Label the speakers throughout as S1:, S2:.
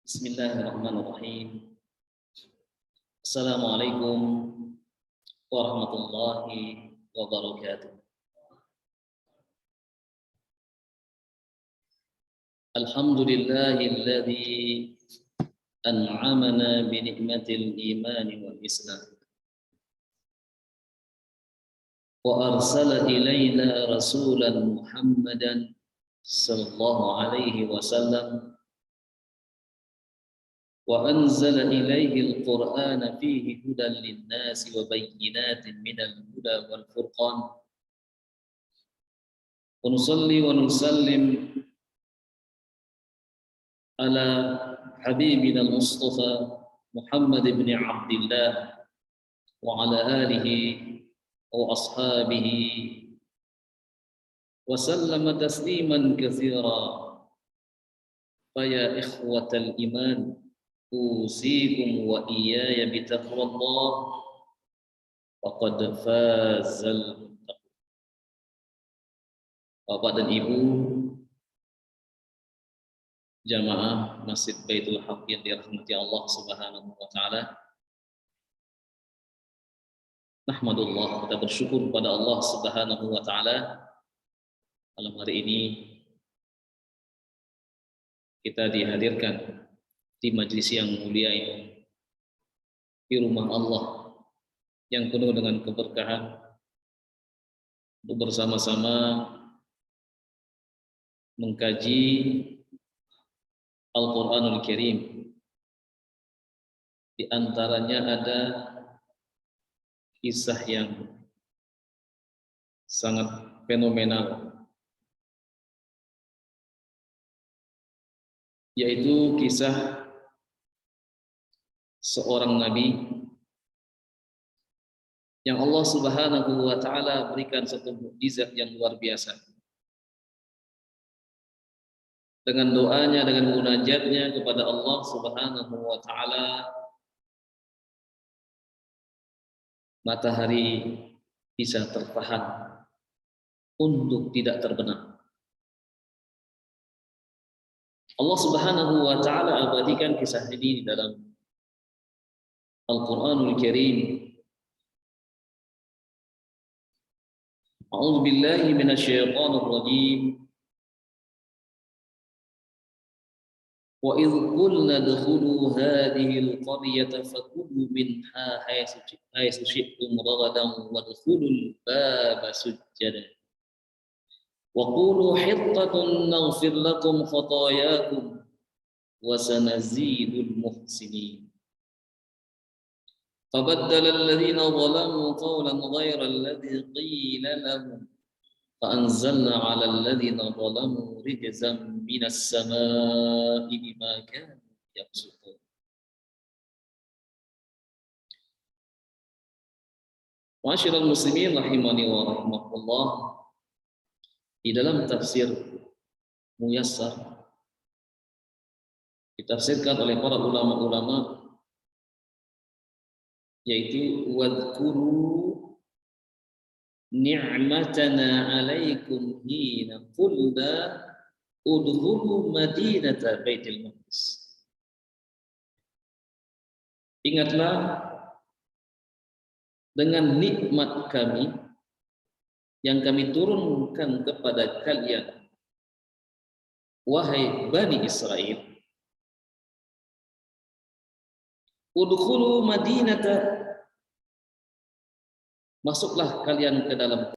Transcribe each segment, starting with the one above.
S1: Bismillahirrahmanirrahim. Assalamualaikum warahmatullahi wabarakatuh. Alhamdulillahilladzi an'amana bi ni'matil iman wal islam. Wa arsala ilaina rasulan Muhammadan sallallahu alaihi wasallam wa anzala ilaihil qur'ana fihi hudan linnasi wa bayyinatin minal huda wal furqan. Wa nusalli wa nusallim ala habibina al-Mustafa Muhammad ibn Abdullah wa ala alihi wa ashabihi wa sallama tasliman katsira. Faya ikhwatal iman, usikum wa iyaya bitaqwallah, faqad fazal muttaqun. Bapak dan Ibu jamaah Masjid Baitul Haq yang dirahmati Allah Subhanahu wa taala. Nahmadullah, kita bersyukur kepada Allah Subhanahu wa taala. Malam hari ini kita dihadirkan di majelis yang mulia ini, di rumah Allah yang penuh dengan keberkahan, untuk bersama-sama mengkaji Al-Quranul Karim. Di antaranya ada kisah yang sangat fenomenal, yaitu kisah seorang nabi yang Allah Subhanahu wa taala berikan satu mukjizat yang luar biasa. Dengan doanya, dengan munajatnya kepada Allah Subhanahu wa taala, matahari bisa tertahan untuk tidak terbenam. Allah Subhanahu wa taala abadikan kisah ini di dalam Al-Quranul Karim. A'udzu billahi minasyaitonir rajim. Wa idh qulna adkhulu hadhihi al-qaryata fakulu minha haythu syi'tum ragadan wadkhulul baba sujjadan. Wa qulu hittatun naghfir lakum khatayakum wa sanazidul muhsinin. Fabaddala alladhina zalamu qawlan ghayra alladhi qila lahum فأنزلنا على الذين ظلموا رجزا من السماء بما كانوا يفسقون. Ma'asyiral muslimin rahimani wa rahimakumullah, di dalam tafsir Muyassar ditafsirkan oleh para ulama-ulama, yaitu wadhkuru ni'matana 'alaikum hina qulna udkhulu madinata Baitul Maqdis. Ingatlah dengan nikmat kami yang kami turunkan kepada kalian, wahai Bani Israel. Udkhulu madinata, masuklah kalian ke dalam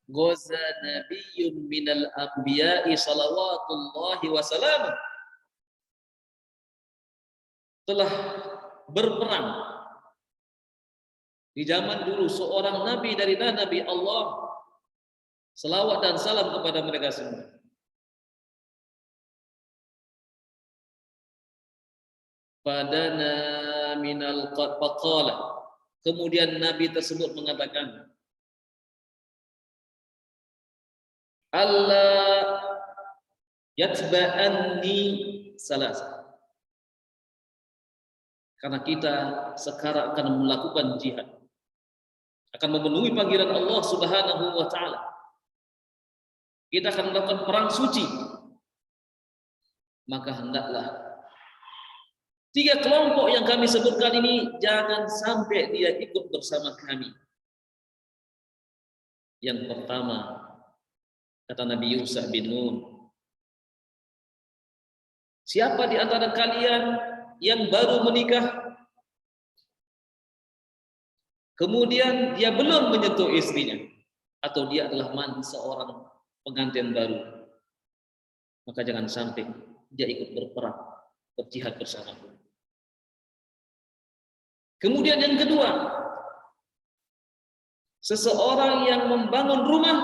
S1: Ghaza nabiyyun minal anbiya'i salawatullahi wasalam, telah berperang di zaman dulu seorang nabi dari nabi Allah, selawat dan salam kepada mereka semua. Padana minal faqala, kemudian nabi tersebut mengatakan, Allah yatba'anni salasa, karena kita sekarang akan melakukan jihad, akan memenuhi panggilan Allah Subhanahu wa taala. Kita akan melakukan perang suci. Maka hendaklah 3 kelompok yang kami sebutkan ini jangan sampai dia ikut bersama kami. Yang pertama, kata Nabi Yusuf bin Nun, siapa di antara kalian yang baru menikah, kemudian dia belum menyentuh istrinya, atau dia adalah seorang pengantin baru, maka jangan sampai dia ikut berperang, berjihad bersamaku. Kemudian yang kedua, seseorang yang membangun rumah,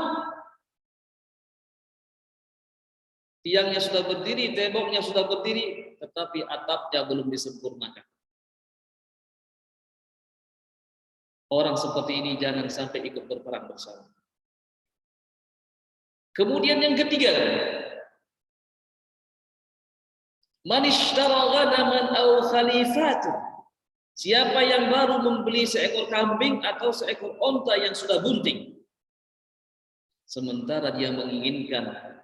S1: tiangnya sudah berdiri, temboknya sudah berdiri, tetapi atapnya belum disempurnakan. Orang seperti ini jangan sampai ikut berperang bersama. Kemudian yang ketiga, man ishtara ghanaman aw khalifatun, siapa yang baru membeli seekor kambing atau seekor onta yang sudah bunting, sementara dia menginginkan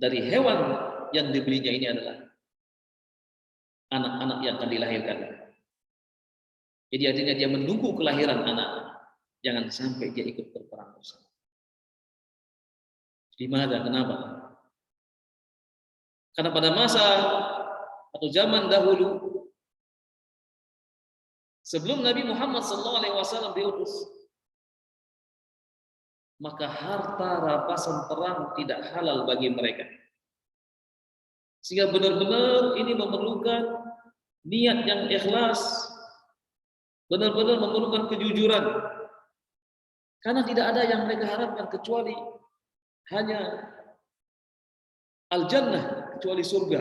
S1: dari hewan yang dibelinya ini adalah anak-anak yang akan dilahirkan. Jadi artinya dia menunggu kelahiran anak, jangan sampai dia ikut berperang bersama. Di mana? Kenapa? Karena pada masa atau zaman dahulu, sebelum Nabi Muhammad SAW diutus, maka harta rampasan perang tidak halal bagi mereka. Sehingga benar-benar ini memerlukan niat yang ikhlas, benar-benar memerlukan kejujuran. Karena tidak ada yang mereka harapkan kecuali hanya al-jannah, kecuali surga.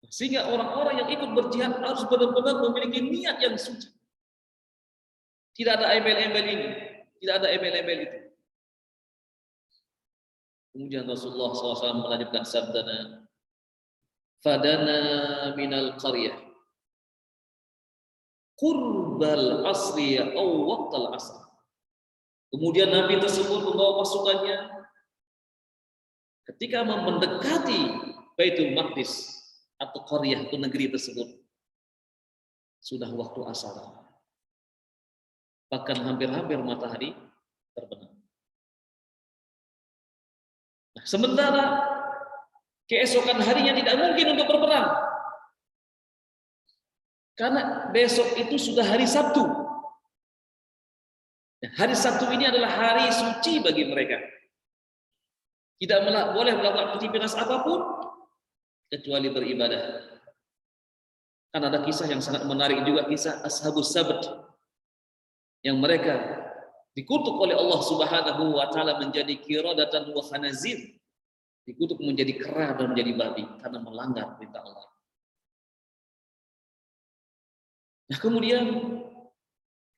S1: Sehingga orang-orang yang ikut berjihad harus benar-benar memiliki niat yang suci. Tidak ada embel-embel ini, tidak ada embel-embel itu. Kemudian Rasulullah SAW melanjutkan sabdana, fadana minal qaryah qurbal asri aw waqtal asr. Kemudian Nabi tersebut membawa pasukannya ketika mendekati Baitul Maqdis atau qaryah, itu negeri tersebut, sudah waktu asar, bahkan hampir-hampir matahari terbenam. Nah, sementara keesokan harinya tidak mungkin untuk berperang, karena besok itu sudah hari Sabtu. Hari Sabtu ini adalah hari suci bagi mereka. Tidak boleh melakukan aktivitas apapun kecuali beribadah. Kan ada kisah yang sangat menarik juga, kisah Ashabus Sabt, yang mereka dikutuk oleh Allah Subhanahu wa taala menjadi qiradatan wa khanazir, dikutuk menjadi kera dan menjadi babi karena melanggar perintah Allah. Nah, kemudian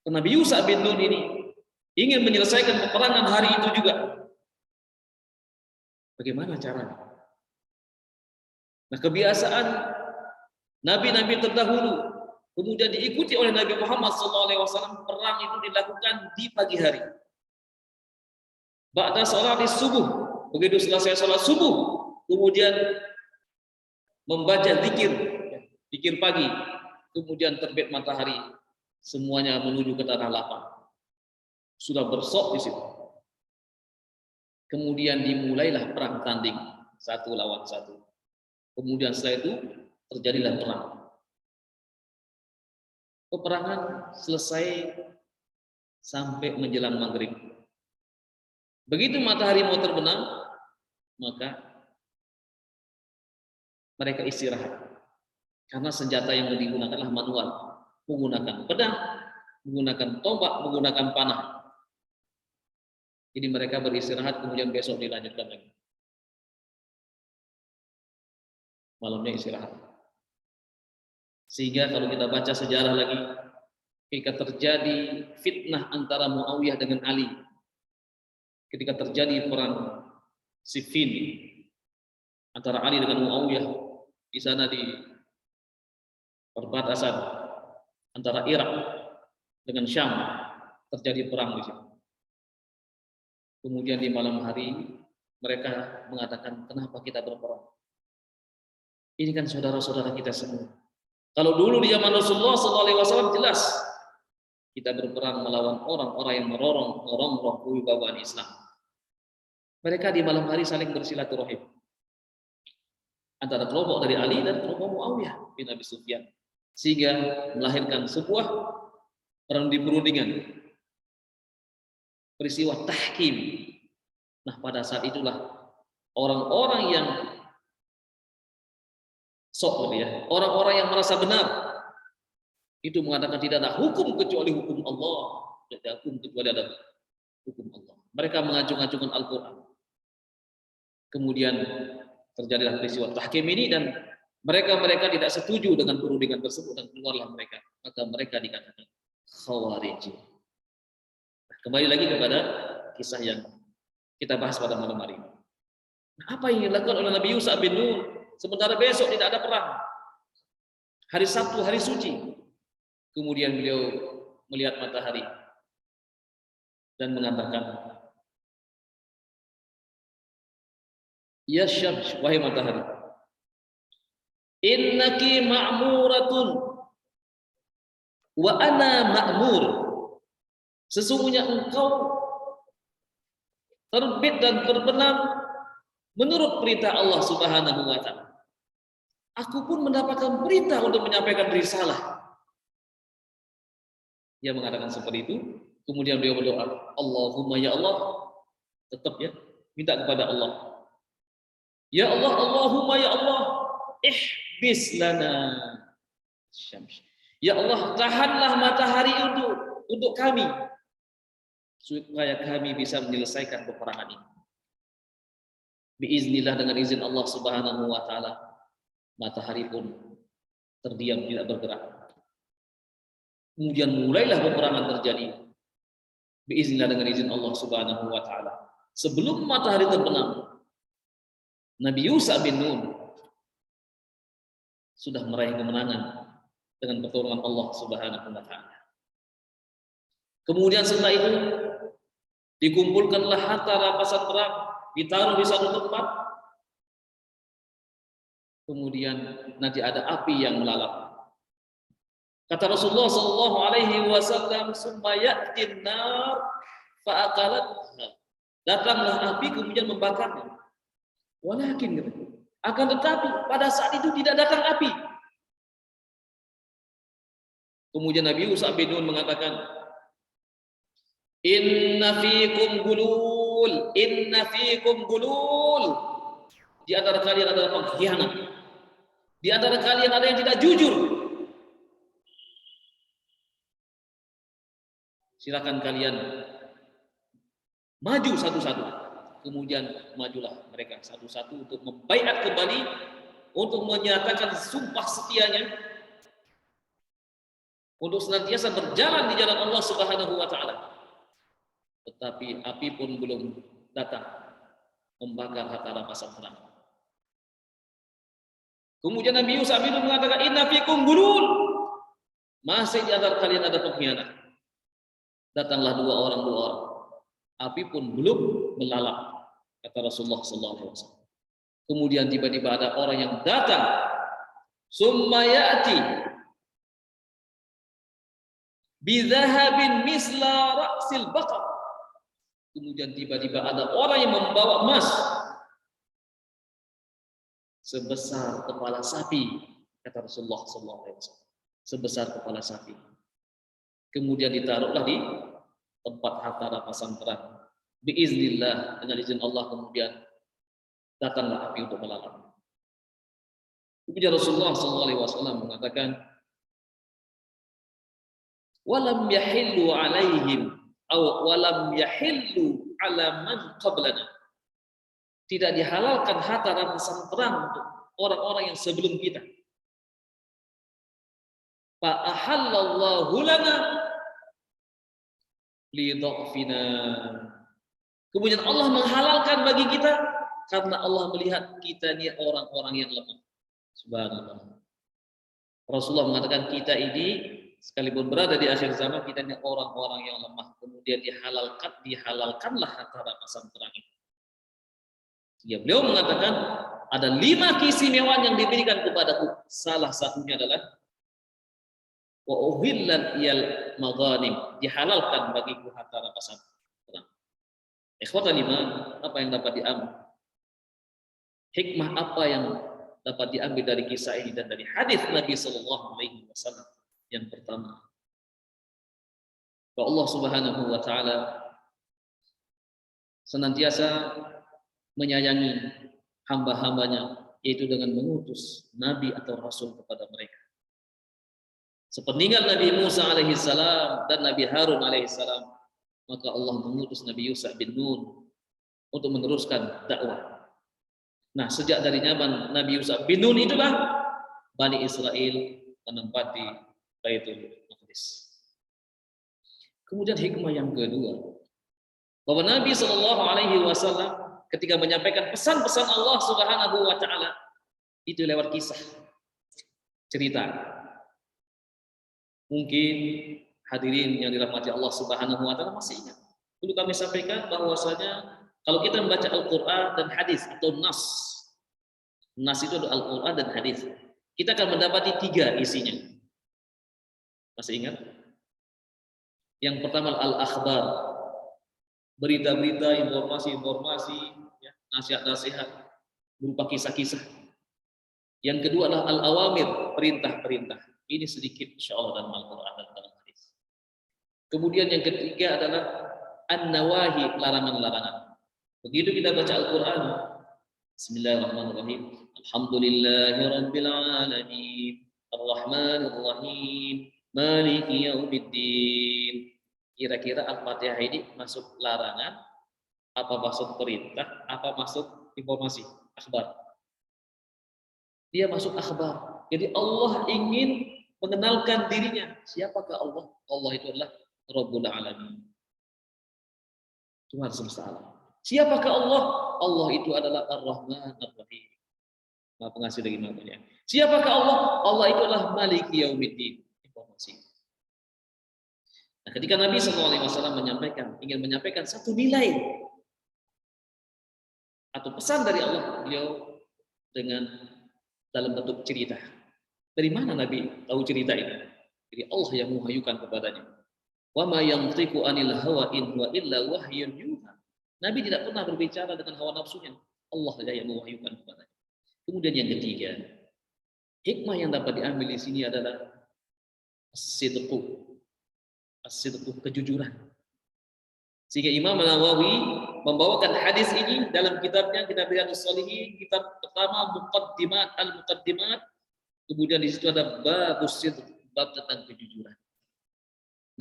S1: Nabi Yusuf bin Nun ini ingin menyelesaikan peperangan hari itu juga. Bagaimana caranya? Nah, kebiasaan nabi-nabi terdahulu, kemudian diikuti oleh Nabi Muhammad SAW, perang itu dilakukan di pagi hari. Ba'da salat subuh, begitu selesai salat subuh, kemudian membaca zikir pagi, kemudian terbit matahari, semuanya menuju ke tanah lapang. Sudah bersok di situ. Kemudian dimulailah perang tanding 1 lawan 1. Kemudian setelah itu terjadilah perang. Peperangan selesai sampai menjelang maghrib. Begitu matahari mau terbenam, maka mereka istirahat. Karena senjata yang digunakanlah manual, menggunakan pedang, menggunakan tombak, menggunakan panah. Jadi mereka beristirahat, kemudian besok dilanjutkan lagi. Malamnya istirahat. Sehingga kalau kita baca sejarah lagi, ketika terjadi fitnah antara Muawiyah dengan Ali, ketika terjadi perang Siffin antara Ali dengan Muawiyah di sana di perbatasan antara Irak dengan Syam, terjadi perang di situ. Kemudian di malam hari mereka mengatakan, kenapa kita berperang? Ini kan saudara-saudara kita semua. Kalau dulu di zaman Rasulullah SAW jelas kita berperang melawan orang-orang yang merongrong kewibawaan Islam. Mereka di malam hari saling bersilaturahim antara kelompok dari Ali dan kelompok Muawiyah bin Abi Sufyan, sehingga melahirkan sebuah perunding-perundingan, peristiwa tahkim. Nah, pada saat itulah orang-orang yang orang-orang yang merasa benar itu mengatakan tidak ada hukum kecuali hukum Allah, tidak ada hukum kecuali ada hukum Allah. Mereka mengacung-acungkan Al-Quran. Kemudian terjadilah peristiwa tahkim ini dan mereka tidak setuju dengan perundingan tersebut dan keluarlah mereka. Maka mereka dikatakan Khawarij. Nah, kembali lagi kepada kisah yang kita bahas pada malam hari ini. Nah, apa yang dilakukan oleh Nabi Yusuf bin Nun sementara besok tidak ada perang? Hari Sabtu, hari suci. Kemudian beliau melihat matahari dan mengatakan, ya Syams, wahai matahari, innaki ma'muratun wa ana ma'mur. Sesungguhnya engkau terbit dan terbenam menurut perintah Allah Subhanahu wa taala. Aku pun mendapatkan perintah untuk menyampaikan risalah. Dia mengatakan seperti itu. Kemudian beliau berdoa, Allahumma ya Allah, tetap ya, minta kepada Allah. Ya Allah, Allahumma ya Allah, ihbis lana syams. Ya Allah, tahanlah matahari untuk kami supaya kami bisa menyelesaikan peperangan ini. Biiznillah, dengan izin Allah Subhanahu wa taala, matahari pun terdiam tidak bergerak. Kemudian mulailah peperangan terjadi. Biiznillah, dengan izin Allah Subhanahu wa taala. Sebelum matahari terbenam, Nabi Yusuf bin Nun sudah meraih kemenangan dengan pertolongan Allah Subhanahu wa taala. Kemudian setelah itu dikumpulkanlah harta rampasan perang, ditaruh di satu tempat. Kemudian nanti ada api yang melalap. Kata Rasulullah sallallahu alaihi wasallam, "Summa ya'tin nar fa akalatha." Datanglah api kemudian membakarnya. Walakin, akan tetapi pada saat itu tidak datang api. Kemudian Nabi Yusuf bin Nun mengatakan, Inna fikum gulul, inna fikum gulul. Di antara kalian adalah pengkhianat. Di antara kalian ada yang tidak jujur. Silakan kalian maju satu-satu. Kemudian majulah mereka satu-satu untuk membaiat kembali, untuk menyatakan sumpah setianya, untuk senantiasa berjalan di jalan Allah Subhanahu wa taala. Tetapi api pun belum datang membakar harta rampasan perang. Kemudian Nabi Yusuf bin Nun mengatakan, inna fikum gulul. Masih di antara kalian ada pengkhianat. Datanglah dua orang. Api pun belum melalap, kata Rasulullah SAW. Kemudian tiba-tiba ada orang yang datang. Summa ya'ti bidhahabin misla ra'sil baqar. Kemudian tiba-tiba ada orang yang membawa emas sebesar kepala sapi, kata Rasulullah SAW. Sebesar kepala sapi. Kemudian ditaruhlah di tempat harta rampasan perang. Biiznillah, dengan izin Allah kemudian datanglah api untuk melalap. Kemudian Rasulullah SAW mengatakan, walam yahillu alaihim walam yahillu ala man qablana. Tidak dihalalkan harta rampasan perang untuk orang-orang yang sebelum kita. Fa ahallallahu lana li dhafina. Kemudian Allah menghalalkan bagi kita karena Allah melihat kita ini orang-orang yang lemah. Subhanallah. Rasulullah mengatakan kita ini sekalipun berada di akhir zaman, kita ini orang-orang yang lemah. Kemudian dihalalkanlah harta rampasan perang itu. Ya, beliau mengatakan ada 5 keistimewaan yang diberikan kepadaku. Salah satunya adalah wa uhillat iyal maghanim, dihalalkan bagiku harta rampasan perang. Ikhwatal iman, apa yang dapat diambil? Hikmah apa yang dapat diambil dari kisah ini dan dari hadis Nabi Sallallahu Alaihi Wasallam? Yang pertama, bahwa Allah Subhanahu Wa Taala senantiasa menyayangi hamba-hambanya, yaitu dengan mengutus Nabi atau Rasul kepada mereka. Sepeninggal Nabi Musa alaihissalam dan Nabi Harun alaihissalam, maka Allah mengutus Nabi Yusuf bin Nun untuk meneruskan dakwah. Nah, sejak dari zaman Nabi Yusuf bin Nun itulah Bani Israel menempati Baitul Maqdis. Kemudian hikmah yang kedua, bahwa Nabi Shallallahu Alaihi Wasallam ketika menyampaikan pesan-pesan Allah Subhanahu Wa Taala itu lewat kisah, cerita. Mungkin hadirin yang dirahmati Allah Subhanahu Wa Taala masih ingat. Dulu kami sampaikan bahwasanya kalau kita membaca Al-Quran dan hadis atau nas itu adalah Al-Quran dan hadis, kita akan mendapati 3 isinya. Masih ingat? Yang pertama al-akhbar, berita-berita, informasi-informasi, ya, nasihat-nasihat berupa kisah-kisah. Yang kedua adalah al-awamir, perintah-perintah. Ini sedikit insyaallah dalam Al-Quran dan dalam hadis. Kemudian yang ketiga adalah an-nawahi, larangan-larangan. Begitu kita baca Al-Quran, Bismillahirrahmanirrahim. Alhamdulillahirabbil alamin, Ar-Rahmanir Rahim, Maliki yaumiddin. Kira-kira Al-Fatihah ini masuk larangan, apa masuk perintah, apa masuk informasi, akhbar? Dia masuk akhbar. Jadi Allah ingin mengenalkan dirinya. Siapakah Allah? Allah itu adalah Rabbul Alamin, Tuhan semesta alam. Siapakah Allah? Allah itu adalah Ar-Rahman Ar-Rahim, Maha Pengasih lagi Maha Penyayang. Siapakah Allah? Allah itu adalah Maliki Yaumiddin. Informasi. Nah, ketika Nabi SAW ingin menyampaikan satu nilai atau pesan dari Allah, beliau dengan dalam bentuk cerita. Dari mana Nabi tahu cerita ini? Jadi Allah yang mewahyukan kepadanya. Wa ma yantiqu anil hawa in huwa illa wahyun yuha. Nabi tidak pernah berbicara dengan hawa nafsunya. Allah saja yang mewahyukan kepadanya. Kemudian yang ketiga, hikmah yang dapat diambil di sini adalah as-sidqu, kejujuran. Sehingga Imam Nawawi membawakan hadis ini dalam kitabnya, Kitab Riyadhus Shalihin, kitab pertama Al-Muqaddimat, kemudian di situ ada babus sidq, bab tentang kejujuran.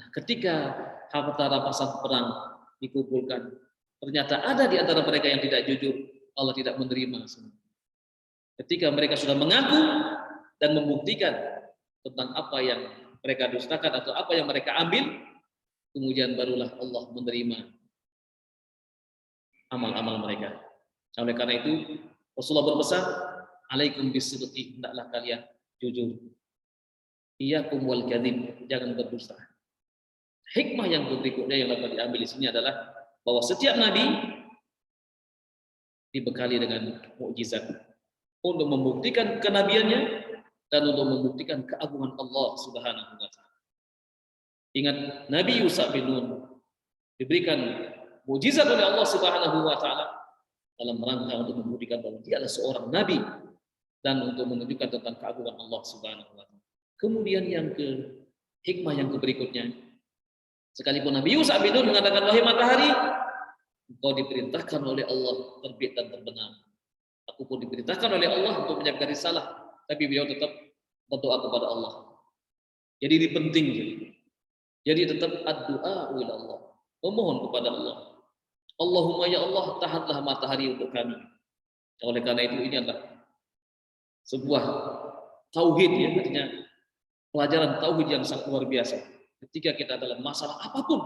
S1: Nah, ketika harta rampasan perang dikumpulkan, ternyata ada di antara mereka yang tidak jujur, Allah tidak menerima semua. Ketika mereka sudah mengaku dan membuktikan tentang apa yang mereka dustakan atau apa yang mereka ambil, kemudian barulah Allah menerima amal-amal mereka. Oleh karena itu Rasulullah berpesan, alaikum bisidqi, hendaklah kalian jujur. Iyyakum wal kadzib, jangan berdusta. Hikmah yang berikutnya yang dapat diambil di sini adalah bahwa setiap nabi dibekali dengan mukjizat untuk membuktikan kenabiannya dan untuk membuktikan keagungan Allah Subhanahu wa taala. Ingat, Nabi Yusuf bin Nun diberikan mukjizat oleh Allah Subhanahu wa taala dalam rangka untuk membuktikan bahwa dia adalah seorang nabi dan untuk menunjukkan tentang keagungan Allah Subhanahu wa taala. Kemudian hikmah yang berikutnya, Sekalipun Nabi Yusuf bin Nun mengatakan, wahai matahari, engkau diperintahkan oleh Allah terbit dan terbenam. Aku pun diperintahkan oleh Allah untuk menjaga risalah, tapi beliau tetap berdoa kepada Allah. Jadi ini penting. Jadi tetap ad-du'a ila Allah, memohon kepada Allah. Allahumma ya Allah, tahanlah matahari untuk kami. Oleh karena itu ini adalah sebuah tauhid, ya, artinya pelajaran tauhid yang sangat luar biasa. Ketika kita dalam masalah apapun,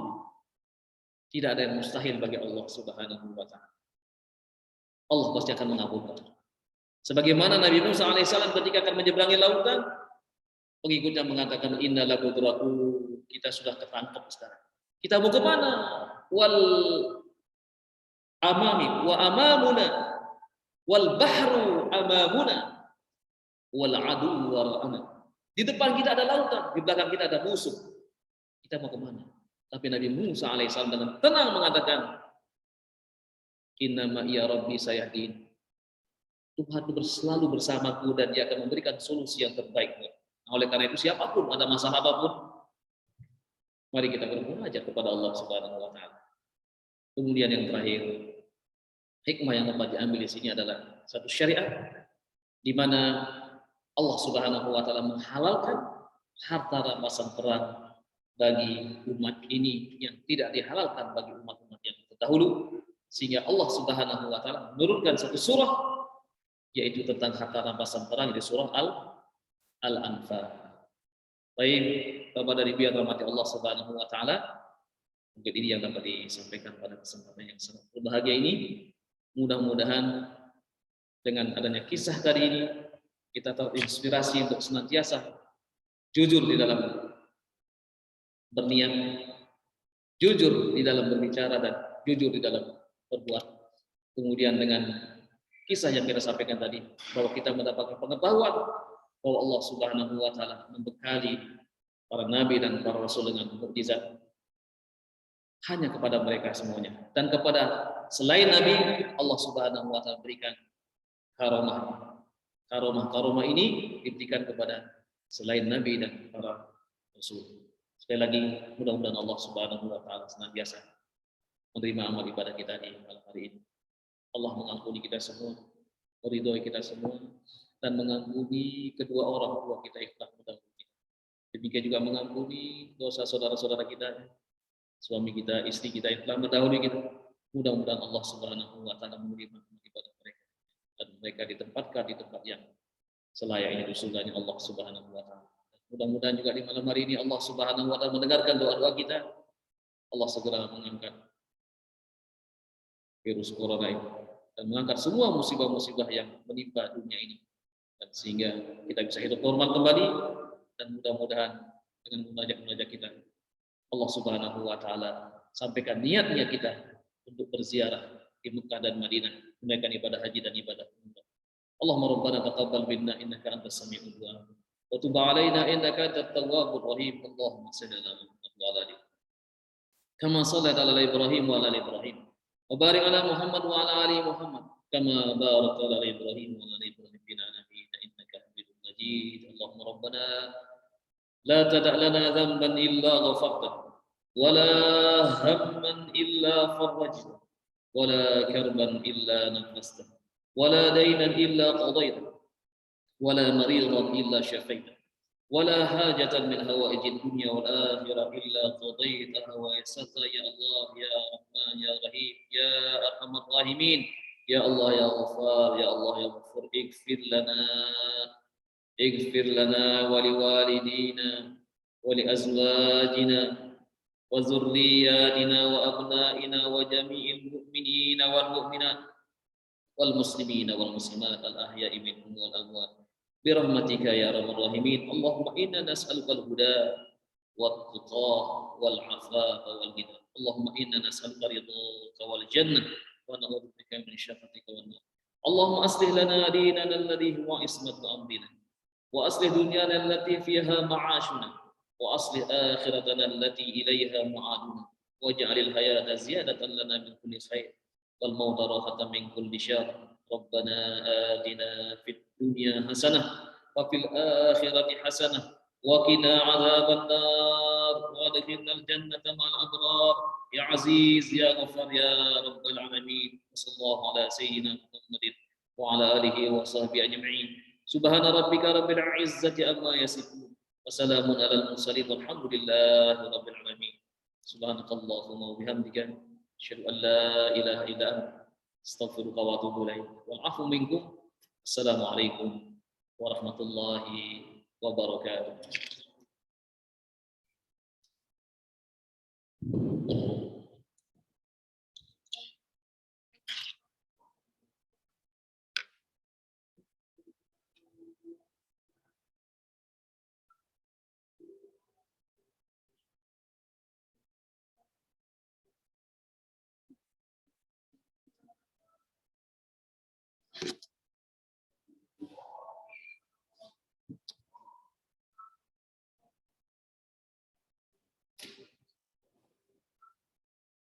S1: tidak ada yang mustahil bagi Allah Subhanahu wa taala. Allah pasti akan mengabulkan. Sebagaimana Nabi Musa alaihissalam ketika akan menyeberangi lautan, pengikutnya mengatakan inna la qudratu, kita sudah ketangkep sekarang. Kita mau ke mana? Wal amami wa amamuna wal bahru amamuna wal adu wara'ana. Di depan kita ada lautan, di belakang kita ada musuh. Kita mau ke mana? Tapi Nabi Musa alaihissalam dengan tenang mengatakan, inna ma ya rabbi sayahdin. Tuhan itu selalu bersamaku dan dia akan memberikan solusi yang terbaik. Nah, oleh karena itu siapapun, ada masalah apapun, mari kita bermunajat kepada Allah Subhanahu wa taala. Kemudian yang terakhir, hikmah yang dapat diambil di sini adalah satu syariat di mana Allah Subhanahu wa taala menghalalkan harta rampasan perang bagi umat ini yang tidak dihalalkan bagi umat-umat yang terdahulu, sehingga Allah Subhanahu wa taala menurunkan satu surah yaitu tentang harta rampasan perang di surah Al-Anfal. Baik, Bapak dari biar rahmati Allah Subhanahu wa taala, mungkin ini yang dapat disampaikan pada kesempatan yang sangat berbahagia ini. Mudah-mudahan dengan adanya kisah tadi ini kita terinspirasi untuk senantiasa jujur di dalam berniat, jujur di dalam berbicara, dan jujur di dalam berbuat. Kemudian dengan kisah yang kita sampaikan tadi, bahwa kita mendapatkan pengetahuan bahwa Allah Subhanahu wa taala membekali para nabi dan para rasul dengan mukjizat hanya kepada mereka semuanya, dan kepada selain nabi Allah Subhanahu wa taala berikan karomah. Karomah ini diberikan kepada selain nabi dan para rasul. Sekali lagi, mudah-mudahan Allah Subhanahu wa taala senantiasa menerima amal ibadah kita di malam hari ini. Allah mengampuni kita semua, meridhoi kita semua, dan mengampuni kedua orang tua kita yang telah mendahului kita. Demikian juga mengampuni dosa saudara-saudara kita, suami kita, istri kita yang telah mendahului kita. Mudah-mudahan Allah Subhanahu wa taala menerima ibadah mereka dan mereka ditempatkan di tempat yang selayaknya di surganya Allah Subhanahu wa taala. Mudah-mudahan juga di malam hari ini Allah Subhanahu wa taala mendengarkan doa-doa kita. Allah segera mengangkat virus corona ini dan mengangkat semua musibah-musibah yang menimpa dunia ini, dan sehingga kita bisa hidup normal kembali. Dan mudah-mudahan dengan munajat-munajat kita, Allah Subhanahu wa taala sampaikan niatnya kita untuk berziarah di Mekah dan Madinah, menunaikan ibadah haji dan ibadah umrah. Allahumma rabbana taqabbal minna innaka antas samiul du'a wa tub 'alaina innaka antat tawwabur rahim. Allahumma shalli ala Muhammad wa ala ali kama shallaita ala Ibrahim wa ala ali Ibrahim wa barik ala Muhammad wa ala ali Muhammad kama barakta ala Ibrahim wa ala ali Ibrahim fil alamin innaka Hamidum Majid. Allahumma rabbana la tada' lana dhanban illa ghafartahu wa la hamman illa farajtahu wa la karban illa nafastahu wa la daynan illa qadaytahu wa la maridan illa shafaytahu wa la hajatan min hawaijid dunya wal akhirah illa qadaytaha wa yassarta ya Allah ya Rahman ya Rahim ya Arhamar Rahimin ya Allah ya Ghaffar ya Allah ya Ghafur. اغفر لنا ولوالدينا ولأزواجنا وذرياتنا وأبنائنا وجميع المؤمنين والمؤمنات والمسلمين والمسلمات الأحياء منهم والأموات برحمتك يا أرحم الراحمين. اللهم إنا نسألك الهدى والتقى والعفاف والغنى. اللهم إنا نسألك رضاك والجنة ونعوذ بك من شرك والنار. اللهم أصلح لنا ديننا الذي هو عصمة أمرنا وأصلح دنيانا التي فيها معاشنا وأصلح آخرتنا التي إليها معادنا واجعل الحياة زيادة لنا من كل خير والموت راحة من كل شر. ربنا آتنا في الدنيا حسنة وفي الآخرة حسنة وقنا عذاب النار النار وادخلنا الجنة مع الأبرار يا عزيز يا غفار يا رب العالمين. وصلى الله على سيدنا محمد وعلى آله وصحبه أجمعين. سبحان ربك رب العزة عما يصفون وسلام على المرسلين والحمد لله رب العالمين. سبحانك اللهم وبحمدك أشهد أن لا إله إلا أنت أستغفرك وأتوب إليك والعفو منكم. السلام عليكم ورحمة الله وبركاته.